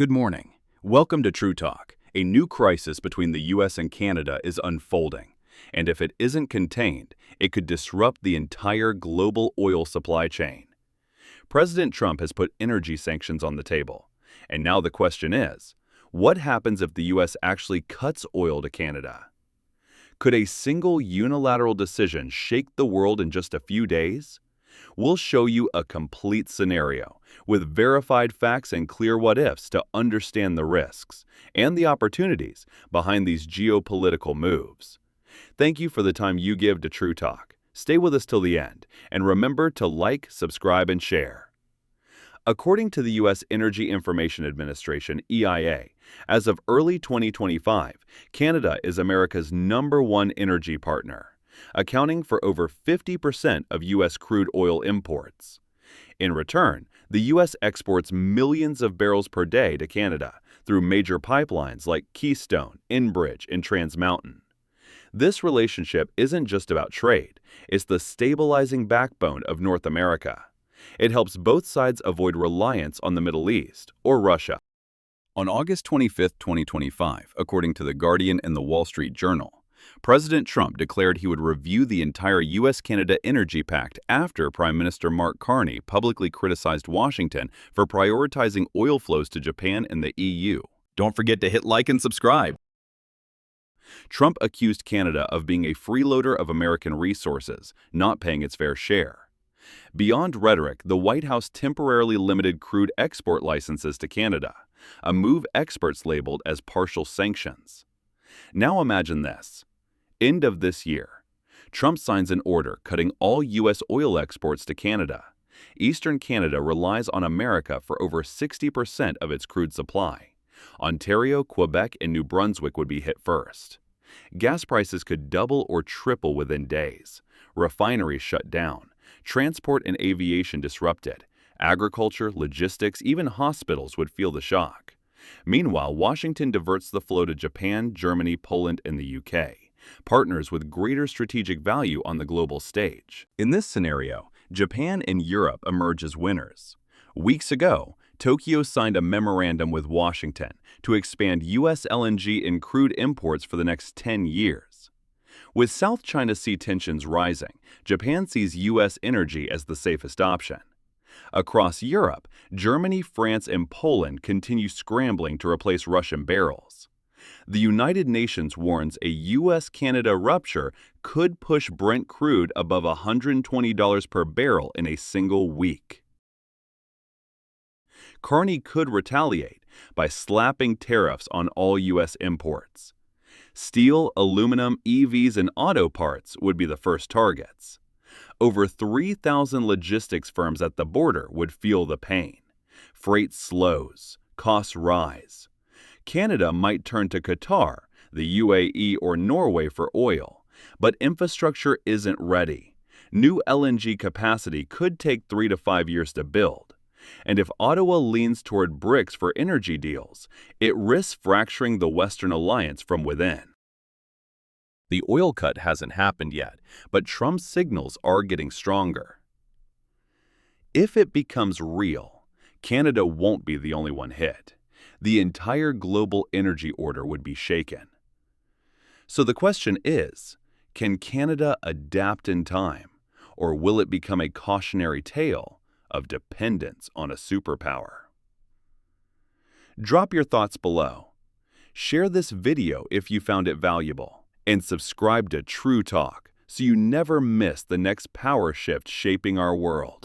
Good morning. Welcome to True Talk. A new crisis between the U.S. and Canada is unfolding, and if it isn't contained, it could disrupt the entire global oil supply chain. President Trump has put energy sanctions on the table, and now the question is, what happens if the U.S. actually cuts oil to Canada? Could a single unilateral decision shake the world in just a few days? We'll show you a complete scenario with verified facts and clear what-ifs to understand the risks and the opportunities behind these geopolitical moves. Thank you for the time you give to True Talk. Stay with us till the end, and remember to like, subscribe, and share. According to the U.S. Energy Information Administration, EIA, as of early 2025, Canada is America's #1 energy partner, accounting for over 50% of U.S. crude oil imports. In return, the U.S. exports millions of barrels per day to Canada through major pipelines like Keystone, Enbridge, and Trans Mountain. This relationship isn't just about trade, it's the stabilizing backbone of North America. It helps both sides avoid reliance on the Middle East or Russia. On August 25, 2025, according to The Guardian and The Wall Street Journal, President Trump declared he would review the entire U.S.-Canada energy pact after Prime Minister Mark Carney publicly criticized Washington for prioritizing oil flows to Japan and the EU. Don't forget to hit like and subscribe. Trump accused Canada of being a freeloader of American resources, not paying its fair share. Beyond rhetoric, the White House temporarily limited crude export licenses to Canada, a move experts labeled as partial sanctions. Now imagine this. End of this year, Trump signs an order cutting all U.S. oil exports to Canada. Eastern Canada relies on America for over 60% of its crude supply. Ontario, Quebec, and New Brunswick would be hit first. Gas prices could double or triple within days. Refineries shut down. Transport and aviation disrupted. Agriculture, logistics, even hospitals would feel the shock. Meanwhile, Washington diverts the flow to Japan, Germany, Poland, and the UK, partners with greater strategic value on the global stage. In this scenario, Japan and Europe emerge as winners. Weeks ago, Tokyo signed a memorandum with Washington to expand U.S. LNG and crude imports for the next 10 years. With South China Sea tensions rising, Japan sees U.S. energy as the safest option. Across Europe, Germany, France, and Poland continue scrambling to replace Russian barrels. The United Nations warns a U.S.-Canada rupture could push Brent crude above $120 per barrel in a single week. Carney could retaliate by slapping tariffs on all U.S. imports. Steel, aluminum, EVs, and auto parts would be the first targets. Over 3,000 logistics firms at the border would feel the pain. Freight slows, costs rise. Canada might turn to Qatar, the UAE, or Norway for oil, but infrastructure isn't ready. New LNG capacity could take 3 to 5 years to build. And if Ottawa leans toward BRICS for energy deals, it risks fracturing the Western alliance from within. The oil cut hasn't happened yet, but Trump's signals are getting stronger. If it becomes real, Canada won't be the only one hit. The entire global energy order would be shaken. So the question is, can Canada adapt in time, or will it become a cautionary tale of dependence on a superpower? Drop your thoughts below. Share this video if you found it valuable. And subscribe to True Talk so you never miss the next power shift shaping our world.